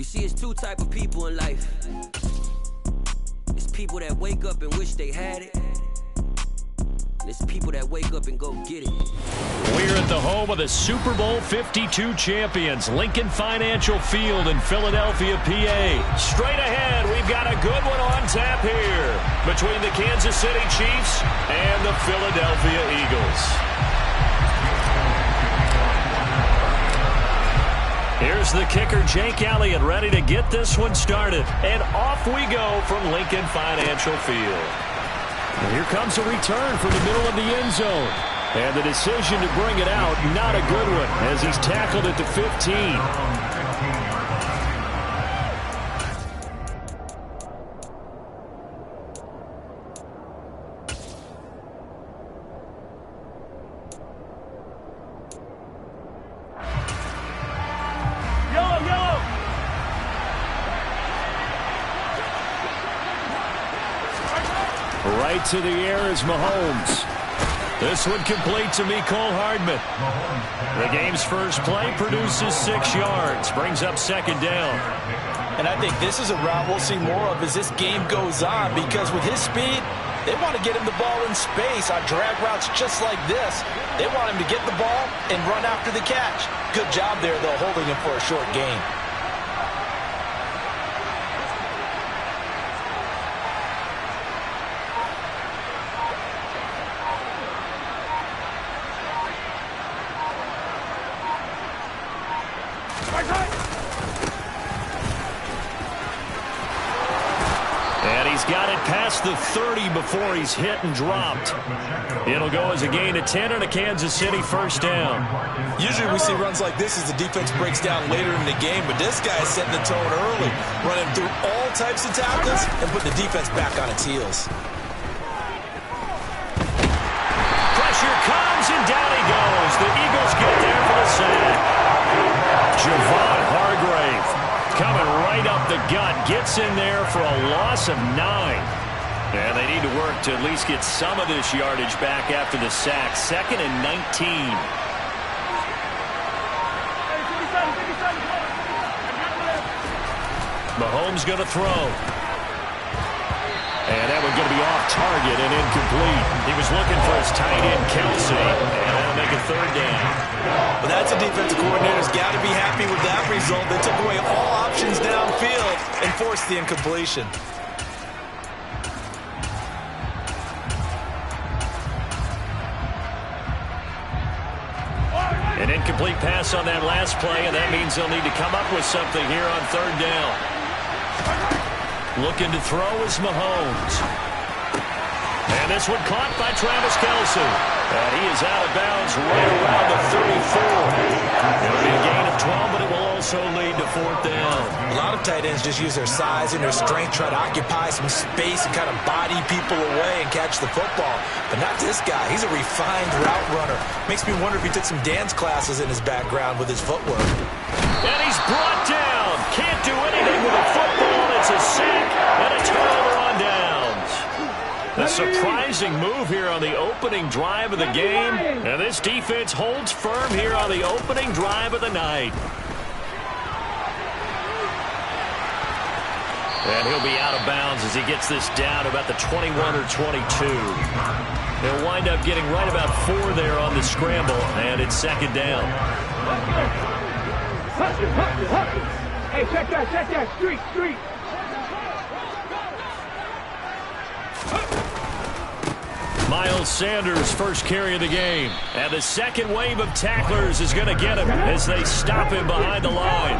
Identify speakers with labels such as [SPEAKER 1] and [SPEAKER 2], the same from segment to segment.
[SPEAKER 1] See, it's two type of people in life. It's people that wake up and wish they had it. And it's people that wake up and go get it.
[SPEAKER 2] We're at the home of the Super Bowl 52 champions, Lincoln Financial Field in Philadelphia, PA. Straight ahead, we've got a good one on tap here between the Kansas City Chiefs and the Philadelphia Eagles. Here's the kicker, Jake Elliott, ready to get this one started. And off we go from Lincoln Financial Field. And here comes a return from the middle of the end zone. And the decision to bring it out, not a good one, as he's tackled at the 15. Right to the air is Mahomes. This one complete to Mecole Hardman. The game's first play produces 6 yards, brings up second down.
[SPEAKER 3] And I think this is a route we'll see more of as this game goes on, because with his speed, they want to get him the ball in space on drag routes just like this. They want him to get the ball and run after the catch. Good job there, though, holding him for a short gain.
[SPEAKER 2] Got it past the 30 before he's hit and dropped. It'll go as a gain of 10 and a Kansas City first down.
[SPEAKER 3] Usually we see runs like this as the defense breaks down later in the game, but this guy is setting the tone early, running through all types of tackles and putting the defense back on its heels.
[SPEAKER 2] Pressure comes, and down he goes. The Eagles get there for the sack. Javon Hargrave coming right up the gut, gets in there for a loss of 9. And they need to work to at least get some of this yardage back after the sack. 2nd and 19. Mahomes going to throw. And that one's going to be off target and incomplete. He was looking for his tight end, Kelsey, and that'll make a 3rd down.
[SPEAKER 3] But that's a defensive coordinator's got to be happy with that result. They took away all options downfield and forced the incompletion.
[SPEAKER 2] An incomplete pass on that last play, and that means they'll need to come up with something here on 3rd down. Looking to throw is Mahomes. And this one caught by Travis Kelce. And he is out of bounds right around the 34. It'll be a gain of 12, but it will also lead to 4th down.
[SPEAKER 3] A lot of tight ends just use their size and their strength, try to occupy some space and kind of body people away and catch the football. But not this guy. He's a refined route runner. Makes me wonder if he took some dance classes in his background with his footwork.
[SPEAKER 2] And he's brought down. Can't do anything with a football. It's a sack and a turnover on downs. A surprising move here on the opening drive of the game. And this defense holds firm here on the opening drive of the night. And he'll be out of bounds as he gets this down to about the 21 or 22. He'll wind up getting right about 4 there on the scramble, and it's 2nd down.
[SPEAKER 4] Hey, check that, street.
[SPEAKER 2] Miles Sanders' first carry of the game. And the second wave of tacklers is going to get him as they stop him behind the line.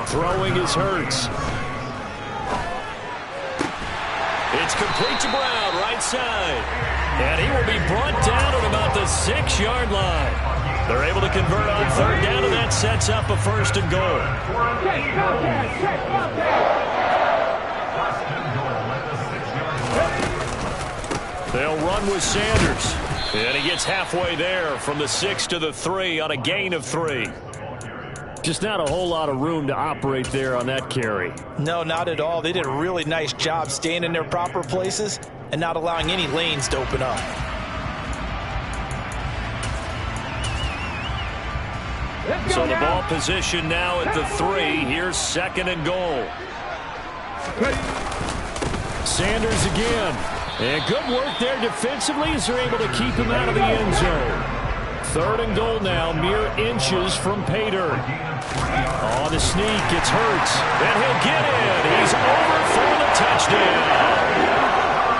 [SPEAKER 2] Throwing is Hurts. It's complete to Brown, right side. And he will be brought down at about the 6-yard line. They're able to convert on 3rd down, and that sets up a 1st and goal. They'll run with Sanders. And he gets halfway there from the 6 to the 3 on a gain of 3. Just not a whole lot of room to operate there on that carry.
[SPEAKER 3] No, not at all. They did a really nice job staying in their proper places and not allowing any lanes to open up.
[SPEAKER 2] So the ball position now at the 3. Here's 2nd and goal. Sanders again. And good work there defensively as they're able to keep him out of the end zone. 3rd and goal now, mere inches from pay dirt. Oh, the sneak, it's Hurts. And he'll get in. He's over for the touchdown.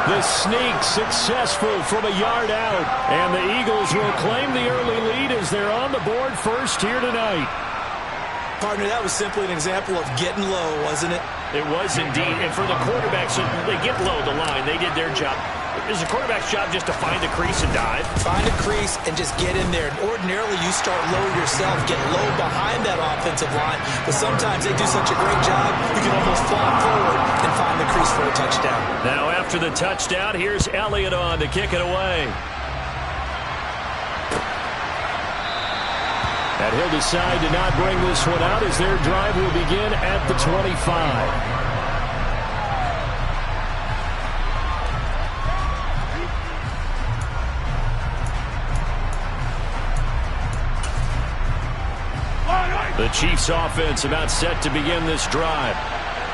[SPEAKER 2] The sneak successful from a yard out. And the Eagles will claim the early lead as they're on the board first here tonight.
[SPEAKER 3] Partner, that was simply an example of getting low, wasn't it?
[SPEAKER 2] It was indeed. And for the quarterbacks, they get low the line. They did their job. It's the quarterback's job just to find a crease and dive.
[SPEAKER 3] Find a crease and just get in there. And ordinarily, you start low yourself, get low behind that offensive line. But sometimes they do such a great job, you can almost flop forward and find the crease for a touchdown.
[SPEAKER 2] Now, after the touchdown, here's Elliott on to kick it away. And he'll decide to not bring this one out as their drive will begin at the 25. The Chiefs offense about set to begin this drive.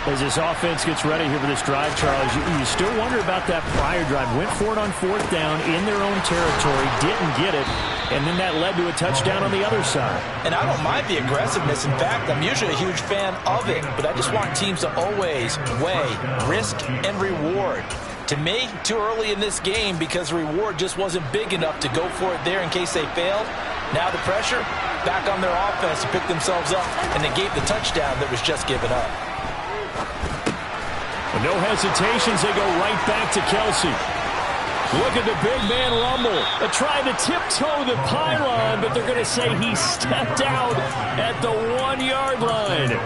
[SPEAKER 2] As this offense gets ready here for this drive, Charles, you still wonder about that prior drive. Went for it on 4th down in their own territory, didn't get it, and then that led to a touchdown on the other side.
[SPEAKER 3] And I don't mind the aggressiveness. In fact, I'm usually a huge fan of it, but I just want teams to always weigh risk and reward. To me, too early in this game because the reward just wasn't big enough to go for it there in case they failed. Now the pressure back on their offense to pick themselves up, and they gave the touchdown that was just given up.
[SPEAKER 2] No hesitations, they go right back to Kelsey. Look at the big man rumble. They're trying to tiptoe the pylon, but they're going to say he stepped out at the 1-yard line.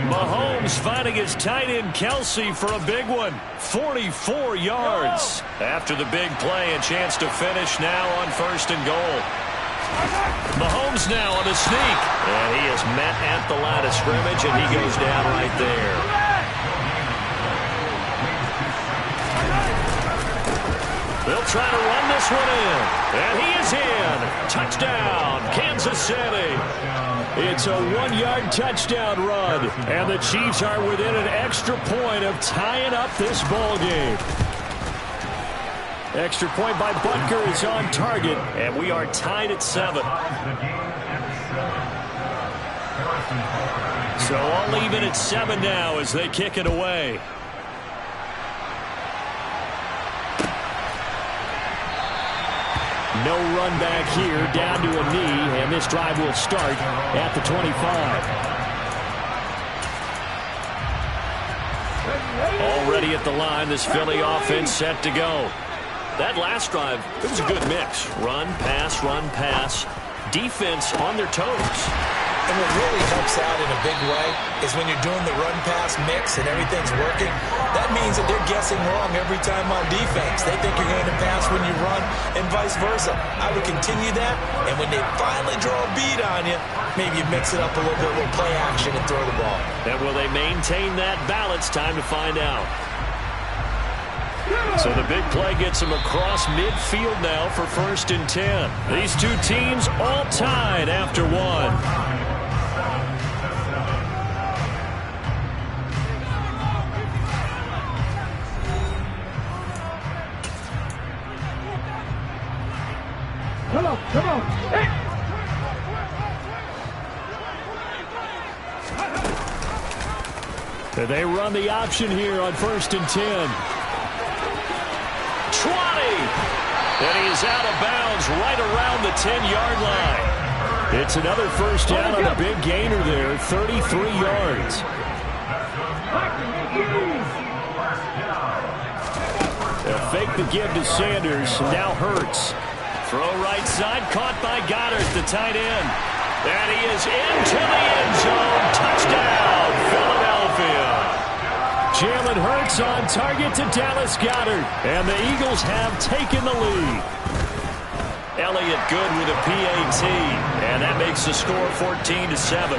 [SPEAKER 2] Mahomes finding his tight end Kelsey for a big one. 44 yards. After the big play, a chance to finish now on 1st and goal. Mahomes now on a sneak. And he is met at the line of scrimmage, and he goes down right there. They'll try to run this one in. And he is in. Touchdown, Kansas City. It's a 1-yard touchdown run. And the Chiefs are within an extra point of tying up this ball game. Extra point by Butker is on target. And we are tied at 7. So all even at 7 now as they kick it away. No run back here, down to a knee, and this drive will start at the 25. Already at the line, this Philly offense set to go. That last drive, it was a good mix. Run, pass, defense on their toes.
[SPEAKER 3] And what really helps out in a big way is when you're doing the run-pass mix and everything's working, that means that they're guessing wrong every time on defense. They think you're going to pass when you run and vice versa. I would continue that, and when they finally draw a beat on you, maybe you mix it up a little bit, a little play action and throw the ball.
[SPEAKER 2] And will they maintain that balance? Time to find out. So the big play gets them across midfield now for 1st and 10. These two teams all tied after 1.
[SPEAKER 4] Come on. Hey.
[SPEAKER 2] They run the option here on 1st and 10. 20. And he is out of bounds right around the 10-yard line. It's another 1st down on a big gainer there, 33 yards. They'll fake the give to Sanders. Now Hurts. Throw right side, caught by Goddard, the tight end. And he is into the end zone. Touchdown, Philadelphia. Jalen Hurts on target to Dallas Goedert. And the Eagles have taken the lead. Elliott good with a PAT. And that makes the score 14-7.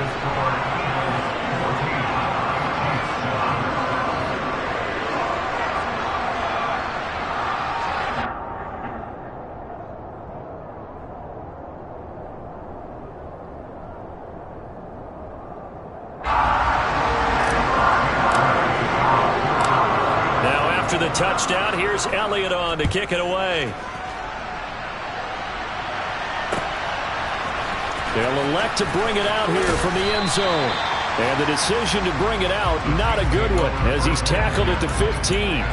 [SPEAKER 2] touchdown. Here's Elliott on to kick it away. They'll elect to bring it out here from the end zone. And the decision to bring it out, not a good one, as he's tackled at the 15.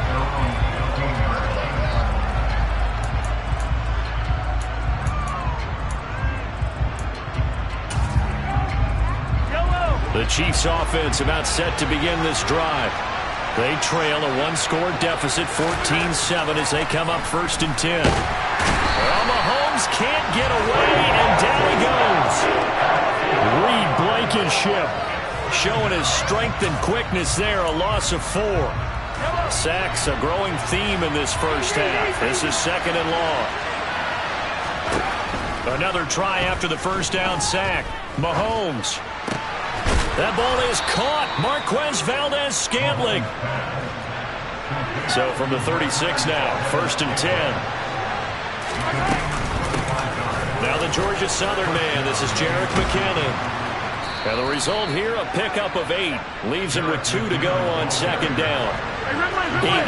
[SPEAKER 2] The Chiefs offense about set to begin this drive. They trail a one-score deficit, 14-7, as they come up 1st and 10. Well, Mahomes can't get away, and down he goes. Reed Blankenship showing his strength and quickness there, a loss of 4. Sacks a growing theme in this first half. This is 2nd and long. Another try after the first down sack. Mahomes. That ball is caught. Marquez Valdez-Scantling. So from the 36 now, 1st and 10. Now the Georgia Southern man. This is Jerick McKinnon. And the result here, a pickup of 8. Leaves him with 2 to go on 2nd down.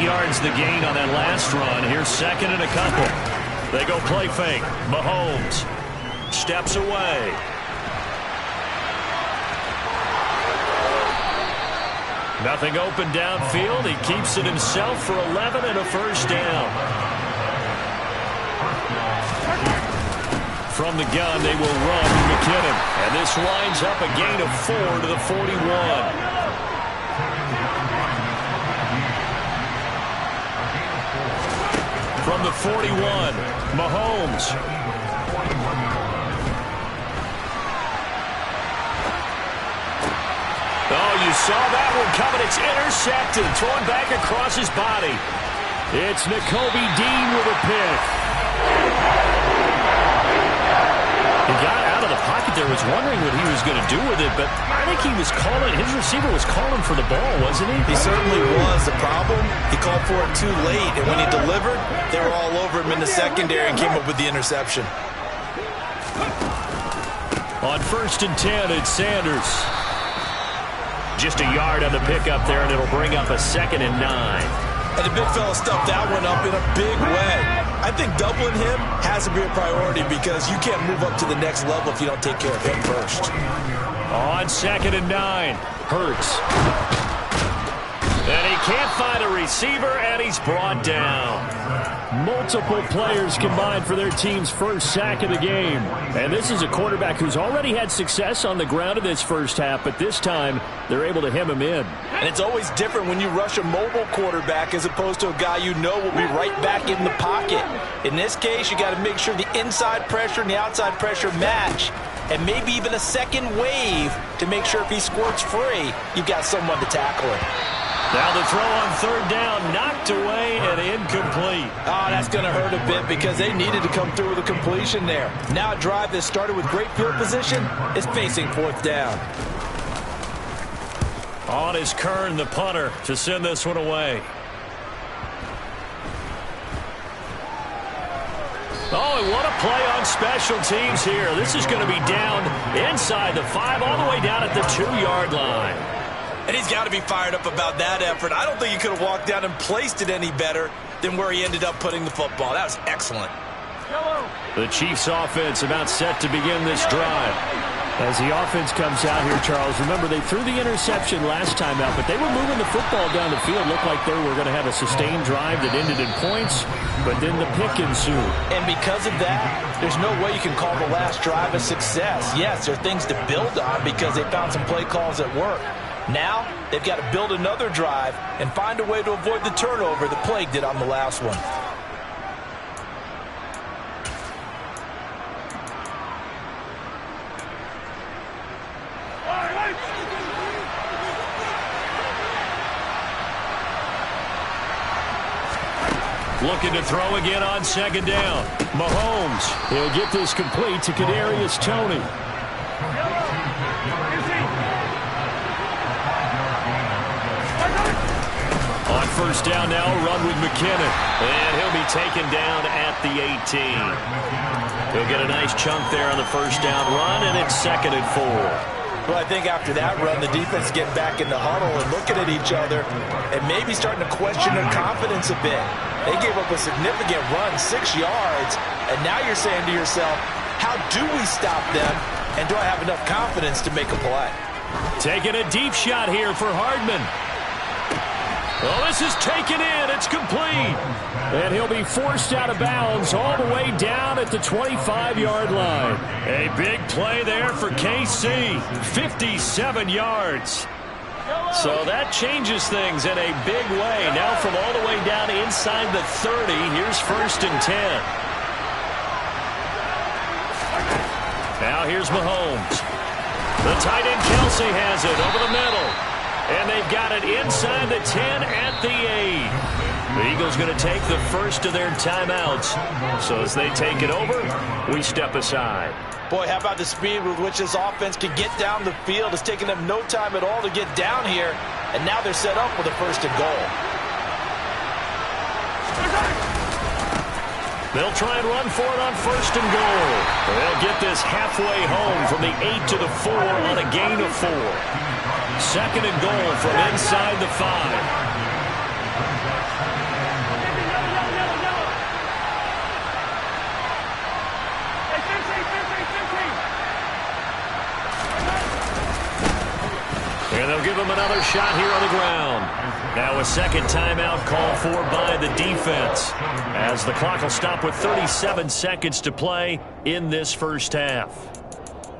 [SPEAKER 2] 8 yards the gain on that last run. Here's 2nd and a couple. They go play fake. Mahomes steps away. Nothing open downfield. He keeps it himself for 11 and a first down. From the gun, they will run McKinnon. And this winds up a gain of 4 to the 41. From the 41, Mahomes. Oh, you saw that one coming. It's intercepted. Thrown back across his body. It's Nakobe Dean with a pick. He got out of the pocket there, was wondering what he was going to do with it, but I think he was calling, his receiver was calling for the ball, wasn't he?
[SPEAKER 3] He certainly was. The problem, he called for it too late, and when he delivered, they were all over him in the secondary and came up with the interception.
[SPEAKER 2] On 1st and 10, it's Sanders. Just a yard on the pickup there, and it'll bring up a 2nd and 9.
[SPEAKER 3] And the big fella stuffed that one up in a big way. I think doubling him has to be a priority because you can't move up to the next level if you don't take care of him first.
[SPEAKER 2] On 2nd and 9, Hurts. And he can't find a receiver, and he's brought down. Multiple players combined for their team's first sack of the game. And this is a quarterback who's already had success on the ground in this first half, but this time they're able to hem him in.
[SPEAKER 3] And it's always different when you rush a mobile quarterback as opposed to a guy you know will be right back in the pocket. In this case, you got to make sure the inside pressure and the outside pressure match. And maybe even a second wave to make sure if he squirts free, you've got someone to tackle him.
[SPEAKER 2] Now the throw on 3rd down, knocked away and incomplete.
[SPEAKER 3] Oh, that's going to hurt a bit because they needed to come through with a completion there. Now a drive that started with great field position is facing 4th down.
[SPEAKER 2] On is Kern, the punter, to send this one away. Oh, and what a play on special teams here. This is going to be down inside the 5, all the way down at the 2-yard line.
[SPEAKER 3] And he's got to be fired up about that effort. I don't think he could have walked down and placed it any better than where he ended up putting the football. That was excellent.
[SPEAKER 2] The Chiefs offense about set to begin this drive. As the offense comes out here, Charles, remember they threw the interception last time out, but they were moving the football down the field. Looked like they were going to have a sustained drive that ended in points, but then the pick ensued.
[SPEAKER 3] And because of that, there's no way you can call the last drive a success. Yes, there are things to build on because they found some play calls that work. Now, they've got to build another drive and find a way to avoid the turnover that plagued it on the last one.
[SPEAKER 2] Looking to throw again on 2nd down. Mahomes. He'll get this complete to Kadarius Toney. On 1st down now, run with McKinnon. And he'll be taken down at the 18. He'll get a nice chunk there on the 1st down run, and it's 2nd and 4.
[SPEAKER 3] Well, I think after that run, the defense getting back in the huddle and looking at each other and maybe starting to question their confidence a bit. They gave up a significant run, 6 yards, and now you're saying to yourself, how do we stop them, and do I have enough confidence to make a play?
[SPEAKER 2] Taking a deep shot here for Hardman. Well, this is taken in. It's complete. And he'll be forced out of bounds all the way down at the 25-yard line. A big play there for KC. 57 yards. So that changes things in a big way. Now from all the way down inside the 30, here's 1st and 10. Now here's Mahomes. The tight end Kelsey has it over the middle. And they've got it inside the 10 at the 8. The Eagles going to take the first of their timeouts. So as they take it over, we step aside.
[SPEAKER 3] Boy, how about the speed with which this offense can get down the field? It's taken them no time at all to get down here. And now they're set up with a 1st and goal.
[SPEAKER 2] They'll try and run for it on 1st and goal. They'll get this halfway home from the 8 to the 4 on a gain of 4. 2nd and goal from inside the 5. And they'll give him another shot here on the ground. Now a second timeout called for by the defense, as the clock will stop with 37 seconds to play in this first half.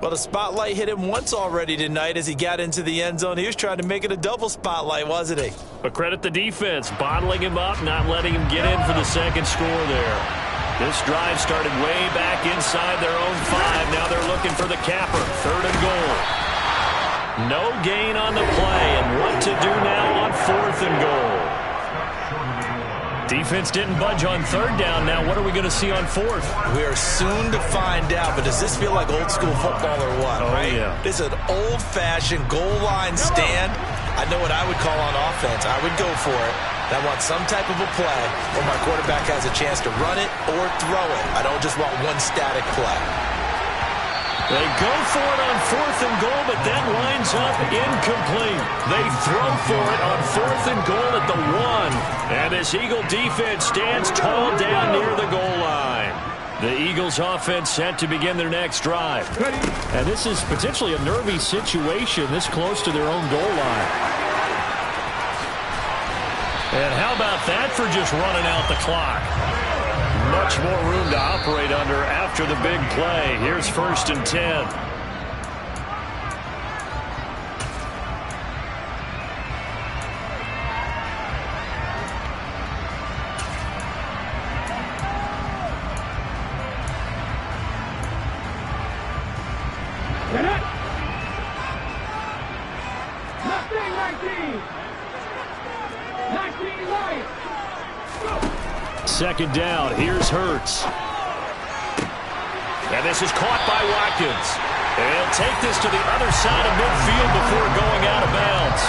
[SPEAKER 3] Well, the spotlight hit him once already tonight as he got into the end zone. He was trying to make it a double spotlight, wasn't he?
[SPEAKER 2] But credit the defense, bottling him up, not letting him get in for the second score there. This drive started way back inside their own 5. Now they're looking for the capper. 3rd and goal. No gain on the play, and what to do now on 4th and goal. Defense didn't budge on 3rd down. Now what are we going to see on 4th?
[SPEAKER 3] We are soon to find out, but does this feel like old school football or what, right?
[SPEAKER 2] Yeah.
[SPEAKER 3] This is an old-fashioned goal line stand. I know what I would call on offense. I would go for it. I want some type of a play where my quarterback has a chance to run it or throw it. I don't just want one static play.
[SPEAKER 2] They go for it on 4th and goal, but that winds up incomplete. They throw for it on 4th and goal at the 1. And this Eagle defense stands tall down near the goal line. The Eagles offense set to begin their next drive. And this is potentially a nervy situation this close to their own goal line. And how about that for just running out the clock? Much more room to operate under after the big play. Here's 1st and 10.
[SPEAKER 4] Get it! 19. 19 right.
[SPEAKER 2] 2nd down. Here's Hurts. And this is caught by Watkins. And he'll take this to the other side of midfield before going out of bounds.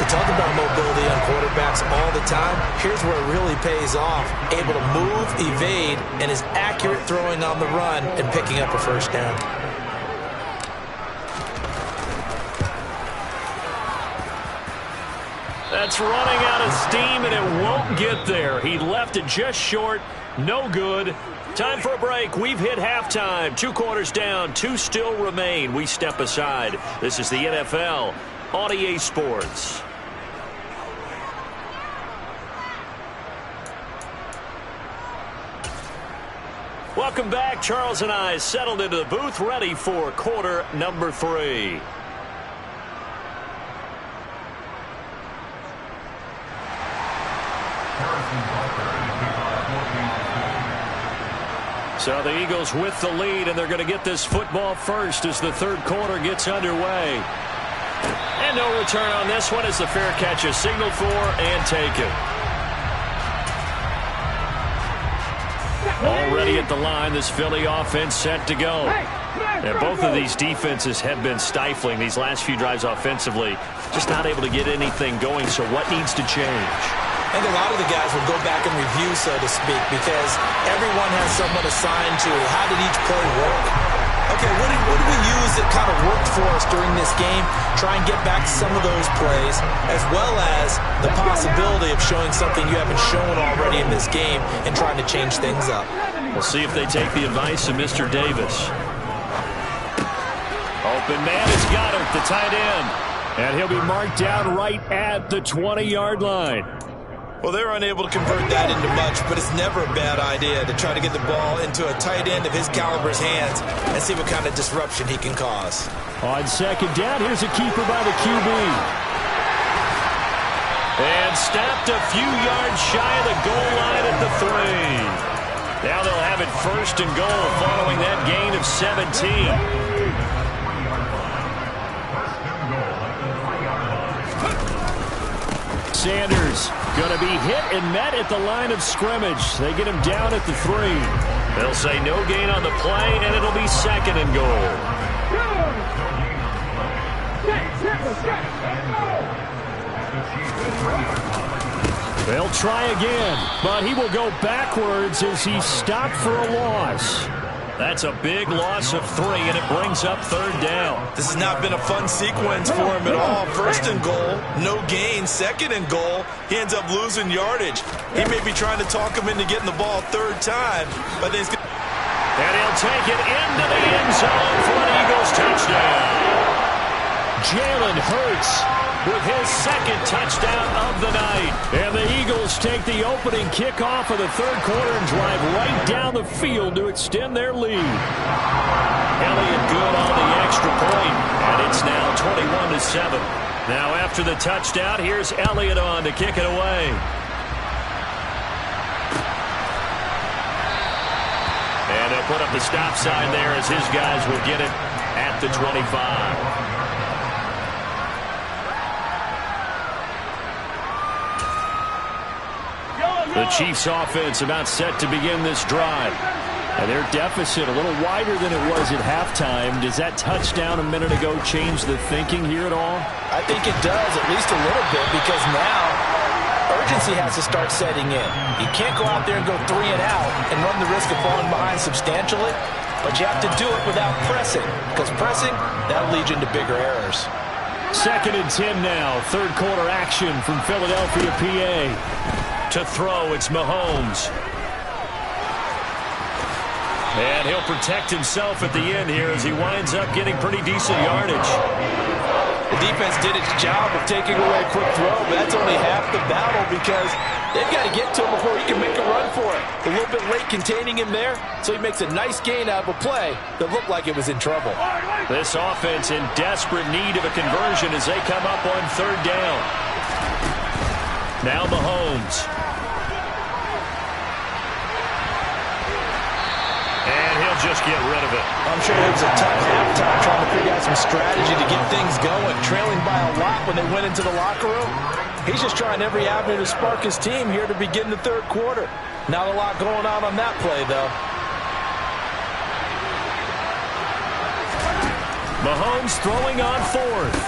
[SPEAKER 3] We talk about mobility on quarterbacks all the time. Here's where it really pays off. Able to move, evade, and is accurate throwing on the run and picking up a 1st down.
[SPEAKER 2] That's running out of steam, and it won't get there. He left it just short. No good. Time for a break. We've hit halftime. 2 quarters down. 2 still remain. We step aside. This is the NFL on EA Sports. Welcome back. Charles and I settled into the booth, ready for quarter number 3. So the Eagles with the lead, and they're going to get this football first as the 3rd quarter gets underway. And no return on this one as the fair catch is signaled for and taken. Already at the line, this Philly offense set to go. And both of these defenses have been stifling these last few drives offensively. Just not able to get anything going, so what needs to change?
[SPEAKER 3] I think a lot of the guys will go back and review, so to speak, because everyone has someone assigned to how did each play work. Okay, what do we use that kind of worked for us during this game? Try and get back to some of those plays, as well as the possibility of showing something you haven't shown already in this game and trying to change things up.
[SPEAKER 2] We'll see if they take the advice of Mr. Davis. Open man has got it, the tight end. And he'll be marked down right at the 20-yard line.
[SPEAKER 3] Well, they're unable to convert that into much, but it's never a bad idea to try to get the ball into a tight end of his caliber's hands and see what kind of disruption he can cause.
[SPEAKER 2] On second down, here's a keeper by the QB. And stopped a few yards shy of the goal line at the 3. Now they'll have it first and goal following that gain of 17. Sanders going to be hit and met at the line of scrimmage. They get him down at the 3. They'll say no gain on the play, and it'll be second and goal. They'll try again, but he will go backwards as he's stopped for a loss. That's a big loss of 3, and it brings up third down.
[SPEAKER 3] This has not been a fun sequence for him at all. First and goal, no gain. Second and goal, he ends up losing yardage. He may be trying to talk him into getting the ball third time, but then he's going to...
[SPEAKER 2] And he'll take it into the end zone for an Eagles touchdown. Jalen Hurts with his second touchdown of the night. And the Eagles take the opening kickoff of the third quarter and drive right down the field to extend their lead. Elliott good on the extra point, and it's now 21-7. Now after the touchdown, here's Elliott on to kick it away. And they'll put up the stop sign there as his guys will get it at the 25. The Chiefs offense about set to begin this drive. And their deficit a little wider than it was at halftime. Does that touchdown a minute ago change the thinking here at all?
[SPEAKER 3] I think it does, at least a little bit, because now urgency has to start setting in. You can't go out there and go 3 and out and run the risk of falling behind substantially, but you have to do it without pressing, because pressing, that'll lead you into bigger errors.
[SPEAKER 2] Second and 10 now. Third quarter action from Philadelphia, PA. To throw, it's Mahomes. And he'll protect himself at the end here as he winds up getting pretty decent yardage.
[SPEAKER 3] The defense did its job of taking away a quick throw, but that's only half the battle because they've got to get to him before he can make a run for it. A little bit late containing him there, so he makes a nice gain out of a play that looked like it was in trouble.
[SPEAKER 2] This offense in desperate need of a conversion as they come up on third down. Now Mahomes. And he'll just get rid of it.
[SPEAKER 3] I'm sure it was a tough halftime trying to figure out some strategy to get things going. Trailing by a lot when they went into the locker room. He's just trying every avenue to spark his team here to begin the third quarter. Not a lot going on that play, though.
[SPEAKER 2] Mahomes throwing on fourth.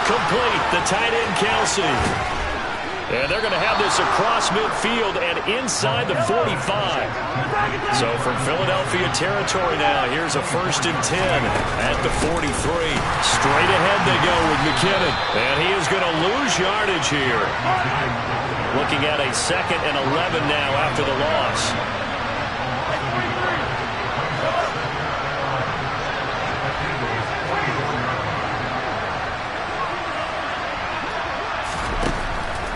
[SPEAKER 2] Complete, the tight end Kelsey. And they're going to have this across midfield and inside the 45. So from Philadelphia territory now, here's a first and 10 at the 43. Straight ahead they go with McKinnon. And he is going to lose yardage here. Looking at a second and 11 now after the loss.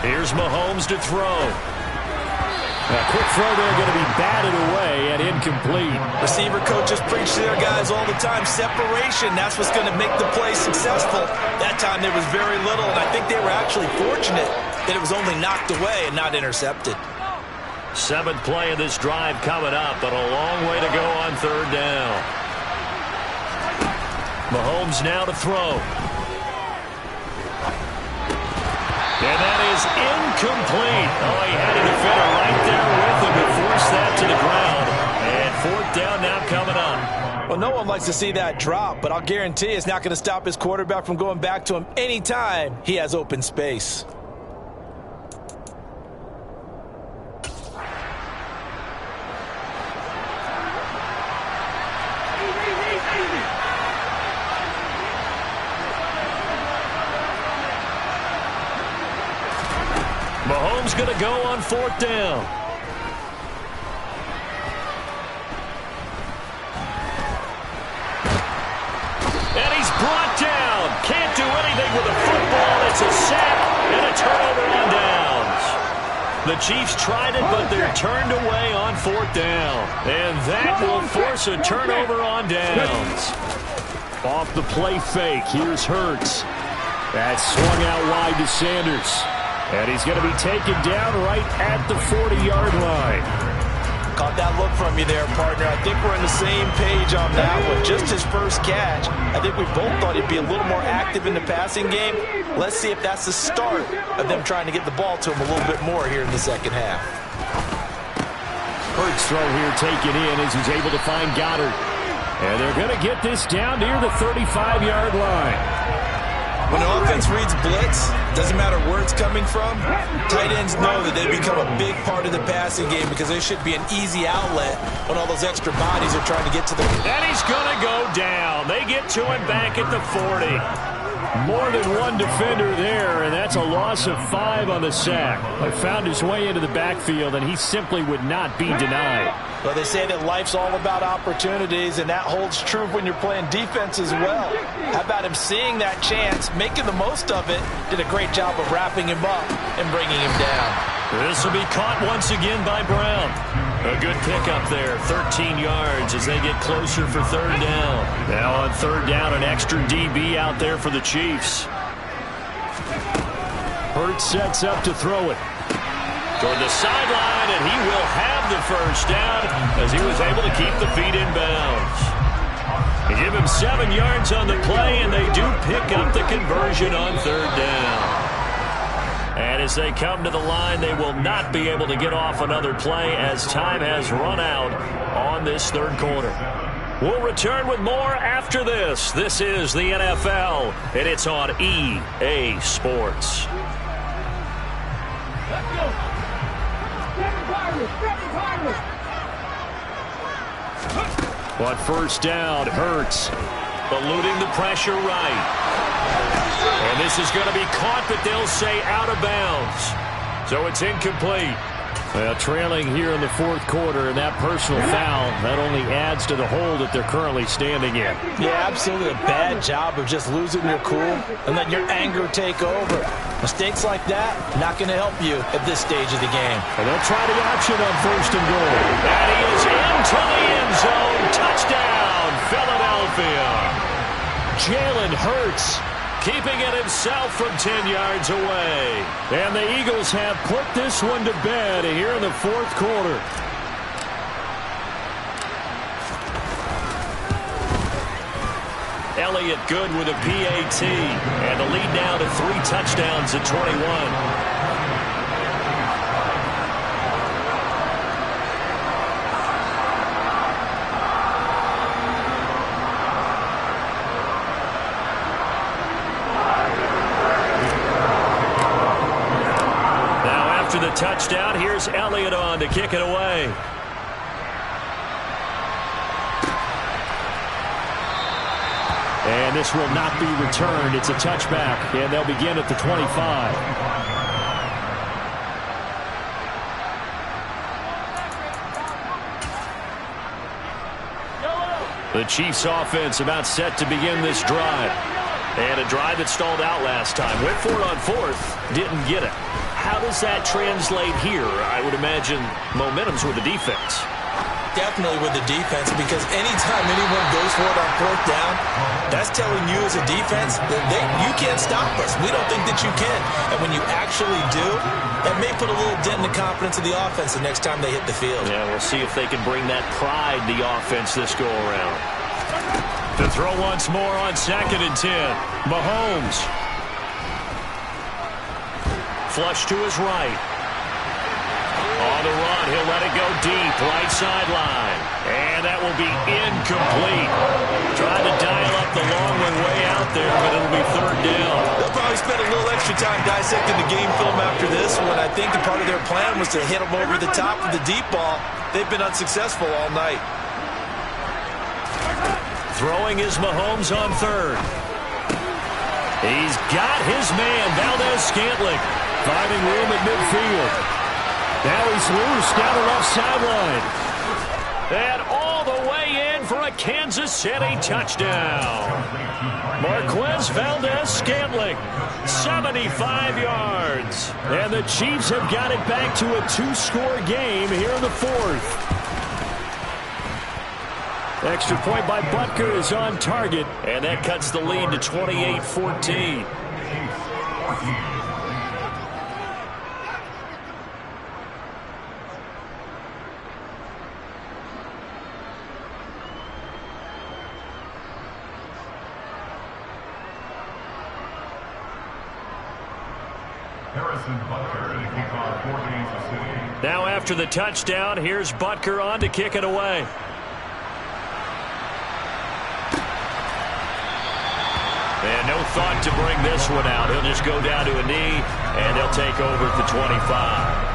[SPEAKER 2] Here's Mahomes to throw. A quick throw there going to be batted away and incomplete.
[SPEAKER 3] Receiver coaches preach to their guys all the time. Separation, that's what's going to make the play successful. That time there was very little, and I think they were actually fortunate that it was only knocked away and not intercepted.
[SPEAKER 2] Seventh play of this drive coming up, but a long way to go on third down. Mahomes now to throw. And that is incomplete. Oh, he had a defender right there with him to force that to the ground. And fourth down now coming up.
[SPEAKER 3] Well, no one likes to see that drop, but I'll guarantee it's not going to stop his quarterback from going back to him anytime he has open space.
[SPEAKER 2] Mahomes going to go on 4th down. And he's brought down. Can't do anything with the football. It's a sack and a turnover on downs. The Chiefs tried it, but they're turned away on 4th down. And that will force a turnover on downs. Off the play fake, here's Hurts. That's swung out wide to Sanders. And he's going to be taken down right at the 40-yard line.
[SPEAKER 3] Caught that look from you there, partner. I think we're on the same page on that one. Just his first catch. I think we both thought he'd be a little more active in the passing game. Let's see if that's the start of them trying to get the ball to him a little bit more here in the second half.
[SPEAKER 2] Hurts throw here taken in as he's able to find Goddard. And they're going to get this down near the 35-yard line.
[SPEAKER 3] When the offense reads blitz, doesn't matter where it's coming from, tight ends know that they become a big part of the passing game because they should be an easy outlet when all those extra bodies are trying to get to the...
[SPEAKER 2] And he's going to go down. They get to him back at the 40. More than one defender there, and that's a loss of 5 on the sack. He found his way into the backfield, and he simply would not be denied.
[SPEAKER 3] Well, they say that life's all about opportunities, and that holds true when you're playing defense as well. How about him seeing that chance, making the most of it, did a great job of wrapping him up and bringing him down.
[SPEAKER 2] This will be caught once again by Brown. A good pickup there, 13 yards as they get closer for 3rd down. Now on 3rd down, an extra DB out there for the Chiefs. Hurts sets up to throw it. Toward the sideline, and he will have the first down as he was able to keep the feet in bounds. They give him 7 yards on the play, and they do pick up the conversion on 3rd down. And as they come to the line, they will not be able to get off another play as time has run out on this 3rd quarter. We'll return with more after this. This is the NFL, and it's on EA Sports.
[SPEAKER 4] Let's go.
[SPEAKER 2] But first down, Hurts eluding the pressure right. And this is going to be caught, but they'll say out of bounds. So it's incomplete. Well, trailing here in the 4th quarter, and that personal foul, that only adds to the hole that they're currently standing in.
[SPEAKER 3] Yeah, absolutely a bad job of just losing your cool and letting your anger take over. Mistakes like that, not going to help you at this stage of the game.
[SPEAKER 2] And they'll try the option on 1st and goal. And he is into the end zone. Touchdown, Philadelphia. Jalen Hurts keeping it himself from 10 yards away. And the Eagles have put this one to bed here in the 4th quarter. Elliott good with a PAT. And the lead now to 3 touchdowns at 21. The touchdown. Here's Elliott on to kick it away. And this will not be returned. It's a touchback, and they'll begin at the 25. The Chiefs offense about set to begin this drive. And a drive that stalled out last time. Went for it on 4th, didn't get it. How does that translate here? I would imagine momentum's with the defense.
[SPEAKER 3] Definitely with the defense, because anytime anyone goes for it on 4th down, that's telling you as a defense that you can't stop us. We don't think that you can. And when you actually do, that may put a little dent in the confidence of the offense the next time they hit the field.
[SPEAKER 2] Yeah, we'll see if they can bring that pride in the offense this go-around. To throw once more on 2nd and 10. Mahomes. Flush to his right. On the run, he'll let it go deep, right sideline. And that will be incomplete. Trying to dial up the long one way out there, but it'll be 3rd down.
[SPEAKER 3] They'll probably spend a little extra time dissecting the game film after this one. I think a part of their plan was to hit them over the top of the deep ball. They've been unsuccessful all night.
[SPEAKER 2] Throwing is Mahomes on 3rd. He's got his man, Valdez-Scantling. Finding room at midfield. Now he's loose down the left sideline. And all the way in for a Kansas City touchdown. Marquez Valdez-Scantling, 75 yards. And the Chiefs have got it back to a 2-score game here in the fourth. Extra point by Butker is on target, and that cuts the lead to 28-14. Now after the touchdown, here's Butker on to kick it away. And no thought to bring this one out. He'll just go down to a knee, and they'll take over at the 25.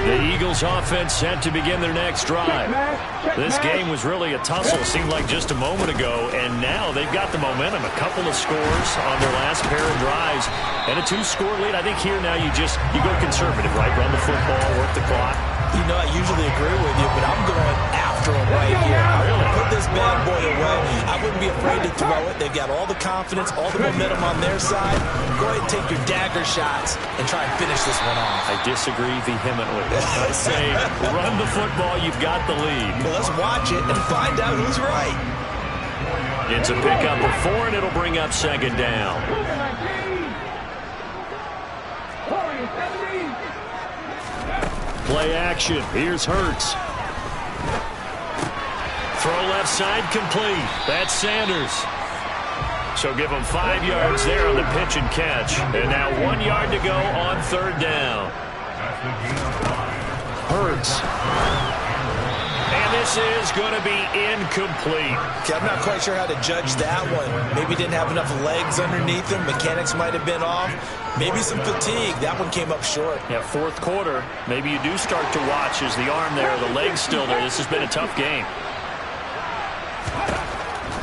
[SPEAKER 2] The Eagles offense set to begin their next drive. This game was really a tussle, seemed like just a moment ago, and now they've got the momentum. A couple of scores on their last pair of drives, and a 2-score lead. I think here now you go conservative, right? Run the football, work the clock.
[SPEAKER 3] You know, I usually agree with you, but I'm going after him right here. I want to put this bad boy away. I wouldn't be afraid to throw it. They've got all the confidence, all the momentum on their side. Go ahead and take your dagger shots and try and finish this one off.
[SPEAKER 2] I disagree vehemently. I say run the football. You've got the lead.
[SPEAKER 3] Well, let's watch it and find out who's right.
[SPEAKER 2] It's a pickup of 4, and it'll bring up second down. Play action. Here's Hurts. Throw left side complete. That's Sanders. So give him 5 yards there on the pitch and catch. And now 1 yard to go on third down. Hurts. And this is going to be incomplete.
[SPEAKER 3] Okay, I'm not quite sure how to judge that one. Maybe didn't have enough legs underneath him. Mechanics might have been off. Maybe some fatigue. That one came up short.
[SPEAKER 2] Yeah, fourth quarter. Maybe you do start to watch as the arm there, the leg's still there. This has been a tough game.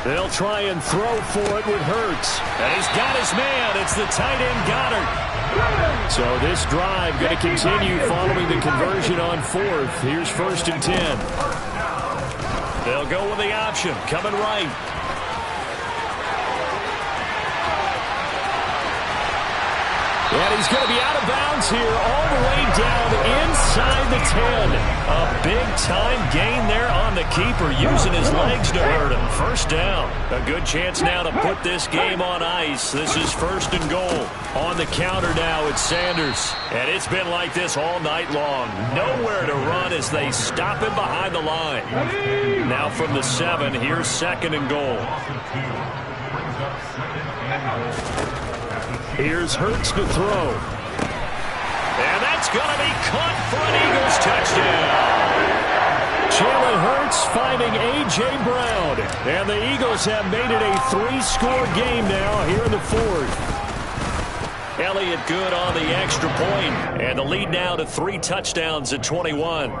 [SPEAKER 2] They'll try and throw for it with Hurts. And he's got his man. It's the tight end Goddard. So this drive going to continue following the conversion on fourth. Here's 1st and 10. They'll go with the option. Coming right. And he's going to be out of bounds here all the way down inside the 10. A big-time gain there on the keeper, using his legs to hurt him. First down. A good chance now to put this game on ice. This is 1st and goal. On the counter now, it's Sanders. And it's been like this all night long. Nowhere to run as they stop him behind the line. Now from the 7, here's 2nd and goal. Here's Hurts to throw. And that's going to be caught for an Eagles touchdown. Jalen Hurts finding A.J. Brown. And the Eagles have made it a 3-score game now here in the fourth. Elliott good on the extra point. And the lead now to 3 touchdowns at 21.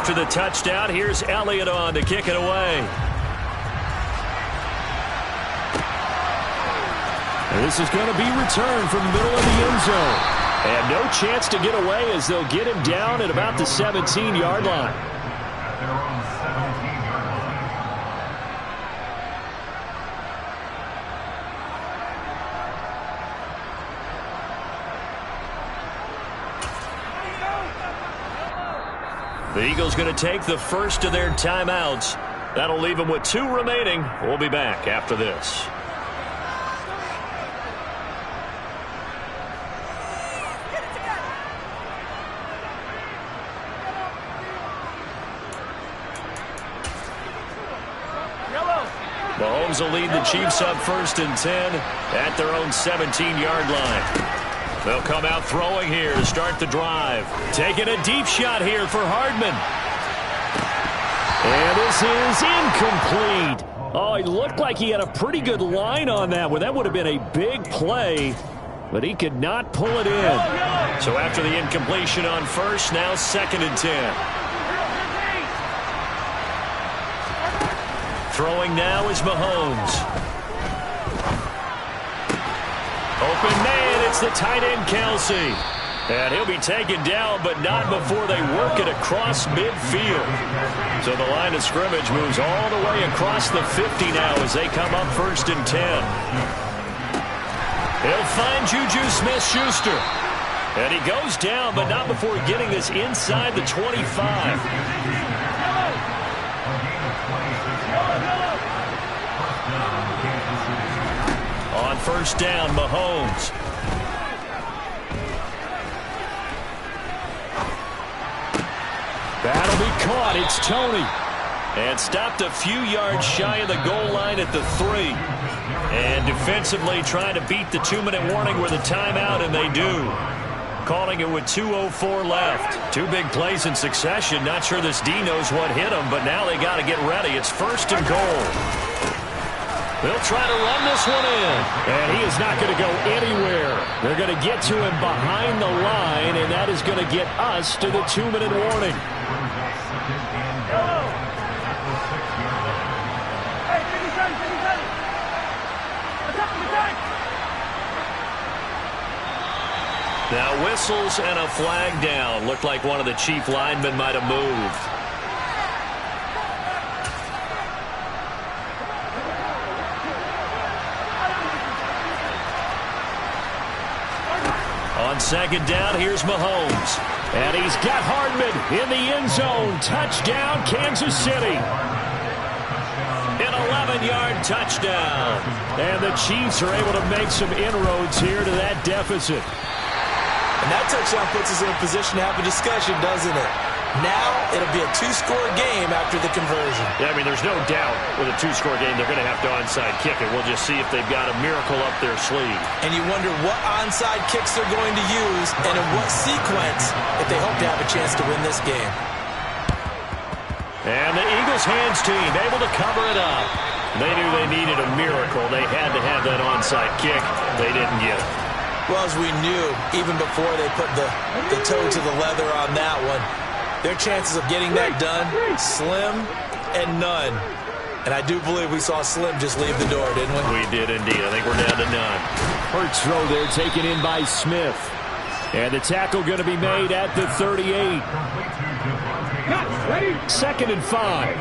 [SPEAKER 2] After the touchdown, here's Elliott on to kick it away. And this is going to be returned from the middle of the end zone. And no chance to get away as they'll get him down at about the 17-yard line. The Eagles going to take the first of their timeouts. That'll leave them with 2 remaining. We'll be back after this. Mahomes will lead the Chiefs up 1st and 10 at their own 17-yard line. They'll come out throwing here to start the drive. Taking a deep shot here for Hardman. And this is incomplete. Oh, it looked like he had a pretty good line on that one. That would have been a big play, but he could not pull it in. So after the incompletion on first, now 2nd and 10. Throwing now is Mahomes. Open man, it's the tight end Kelsey. And he'll be taken down, but not before they work it across midfield. So the line of scrimmage moves all the way across the 50 now as they come up 1st and 10. He'll find Juju Smith-Schuster. And he goes down, but not before getting this inside the 25. On 1st down, Mahomes. That'll be caught. It's Tony. And stopped a few yards shy of the goal line at the 3. And defensively trying to beat the 2-minute warning with a timeout, and they do. Calling it with 2:04 left. 2 big plays in succession. Not sure this D knows what hit him, but now they got to get ready. It's 1st and goal. They'll try to run this one in. And he is not going to go anywhere. They're going to get to him behind the line, and that is going to get us to the 2-minute warning. Now whistles and a flag down. Looked like one of the chief linemen might have moved. On 2nd down, here's Mahomes. And he's got Hardman in the end zone. Touchdown, Kansas City. An 11-yard touchdown. And the Chiefs are able to make some inroads here to that deficit.
[SPEAKER 3] And that touchdown puts us in a position to have a discussion, doesn't it? Now it'll be a 2-score game after the conversion.
[SPEAKER 2] Yeah, I mean, there's no doubt with a 2-score game they're going to have to onside kick it. We'll just see if they've got a miracle up their sleeve.
[SPEAKER 3] And you wonder what onside kicks they're going to use and in what sequence if they hope to have a chance to win this game.
[SPEAKER 2] And the Eagles hands team able to cover it up. They knew they needed a miracle. They had to have that onside kick. They didn't get it.
[SPEAKER 3] Well, as we knew, even before they put the toe to the leather on that one, their chances of getting that done, slim and none. And I do believe we saw Slim just leave the door, didn't we?
[SPEAKER 2] We did indeed. I think we're down to none. Hurts throw there taken in by Smith. And the tackle going to be made at the 38. 2nd and 5.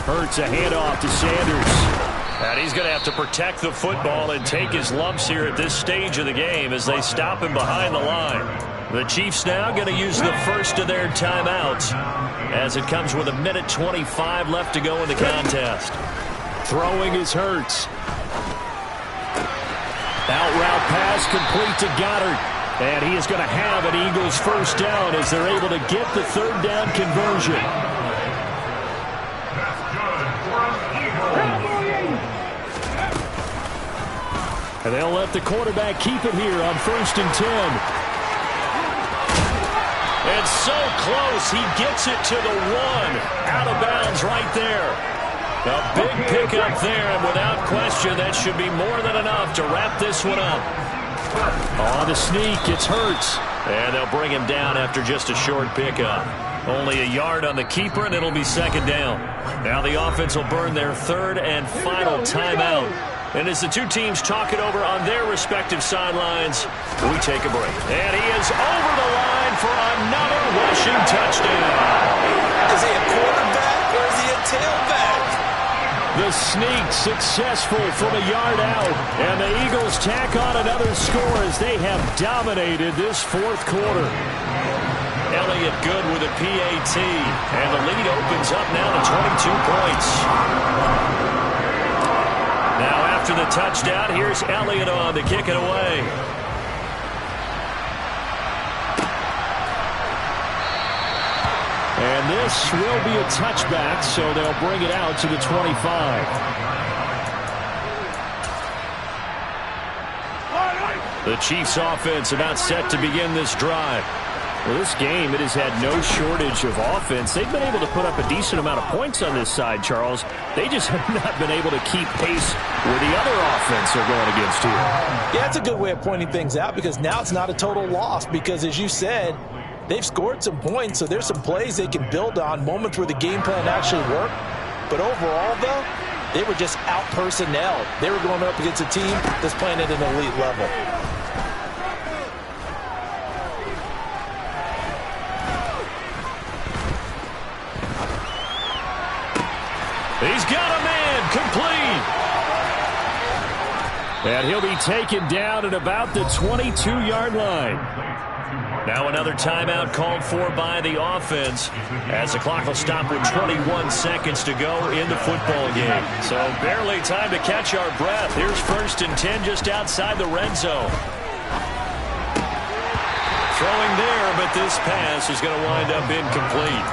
[SPEAKER 2] Hurts a handoff to Sanders. And he's going to have to protect the football and take his lumps here at this stage of the game as they stop him behind the line. The Chiefs now going to use the first of their timeouts as it comes with 1:25 left to go in the contest. Throwing is Hurts. Out route pass complete to Goddard. And he is going to have an Eagles 1st down as they're able to get the 3rd down conversion. And they'll let the quarterback keep it here on 1st and 10. And so close, he gets it to the 1. Out of bounds right there. A big pickup there, and without question, that should be more than enough to wrap this one up. On the sneak, it's Hurts. And they'll bring him down after just a short pickup. Only a yard on the keeper, and it'll be 2nd down. Now the offense will burn their 3rd and final timeout. And as the two teams talk it over on their respective sidelines, we take a break. And he is over the line for another rushing touchdown.
[SPEAKER 3] Is he a quarterback or is he a tailback?
[SPEAKER 2] The sneak successful from a yard out. And the Eagles tack on another score as they have dominated this 4th quarter. Elliott good with a PAT. And the lead opens up now to 22 points. Now after the touchdown, here's Elliott on to kick it away. And this will be a touchback, so they'll bring it out to the 25. The Chiefs offense about set to begin this drive.
[SPEAKER 5] Well, this game, it has had no shortage of offense. They've been able to put up a decent amount of points on this side, Charles. They just have not been able to keep pace with the other offense they're going against here.
[SPEAKER 3] Yeah, it's a good way of pointing things out because now it's not a total loss because, as you said, they've scored some points, so there's some plays they can build on, moments where the game plan actually worked. But overall, though, they were just out-personnel. They were going up against a team that's playing at an elite level.
[SPEAKER 2] He's got a man complete. And he'll be taken down at about the 22-yard line. Now another timeout called for by the offense as the clock will stop with 21 seconds to go in the football game. So barely time to catch our breath. Here's 1st and 10 just outside the red zone. Throwing there, but this pass is going to wind up incomplete.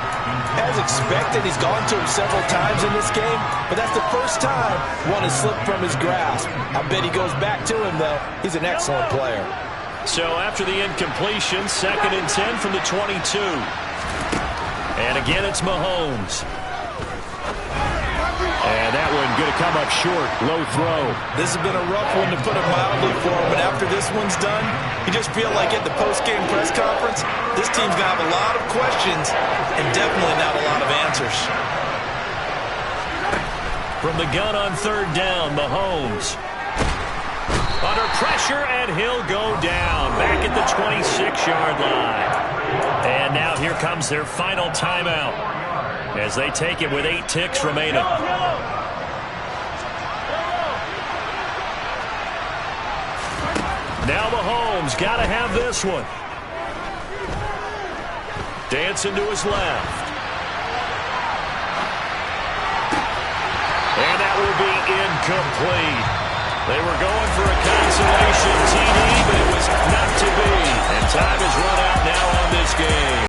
[SPEAKER 3] As expected, he's gone to him several times in this game, but that's the first time one has slipped from his grasp. I bet he goes back to him, though. He's an excellent player.
[SPEAKER 2] So after the incompletion, 2nd and 10 from the 22. And again, it's Mahomes. And that one going to come up short. Low throw.
[SPEAKER 3] This has been a rough one to put it mildly for him, but after this one's done, you just feel like at the post-game press conference, this team's going to have a lot of questions and definitely not a lot of answers.
[SPEAKER 2] From the gun on 3rd down, Mahomes. Under pressure, and he'll go down back at the 26-yard line. And now here comes their final timeout as they take it with 8 ticks remaining. Now Mahomes got to have this one. Dancing to his left. And that will be incomplete. They were going for a consolation TD, but it was not to be. And time is run out now on this game.